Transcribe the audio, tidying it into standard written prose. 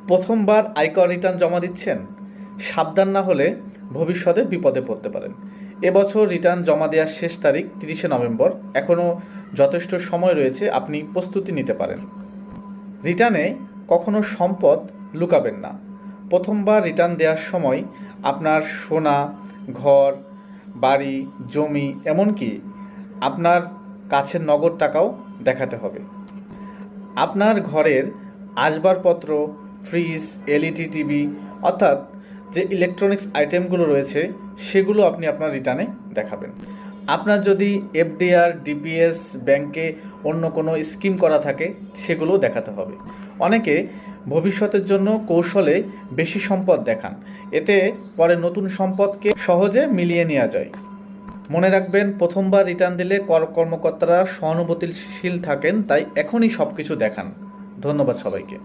প্রথমবার আয়কর রিটার্ন জমা দিচ্ছেন? সাবধান না হলে ভবিষ্যতে বিপদে পড়তে পারেন। এবছর রিটার্ন জমা দেওয়ার শেষ তারিখ 30শে নভেম্বর। এখনও যথেষ্ট সময় রয়েছে, আপনি প্রস্তুতি নিতে পারেন। রিটার্নে কখনো সম্পদ লুকাবেন না। প্রথমবার রিটার্ন দেওয়ার সময় আপনার সোনা, ঘর, বাড়ি, জমি, এমনকি আপনার কাছের নগদ টাকাও দেখাতে হবে। আপনার ঘরের আসবাবপত্র, ফ্রিজ, এলইডি টিভি, অর্থাৎ যে ইলেকট্রনিক্স আইটেমগুলো রয়েছে সেগুলো আপনি আপনার রিটার্নে দেখাবেন। আপনার যদি এফডিআর, ডিপিএস, ব্যাংকে অন্য কোনো স্কিম করা থাকে সেগুলোও দেখাতে হবে। অনেকে ভবিষ্যতের জন্য কৌশলে বেশি সম্পদ দেখান, এতে পরে নতুন সম্পদকে সহজে মিলিয়ে নেওয়া যায়। মনে রাখবেন, প্রথমবার রিটার্ন দিলে কর কর্মকর্তারা সহানুভূতিশীল থাকেন, তাই এখনই সব কিছু দেখান। ধন্যবাদ সবাইকে।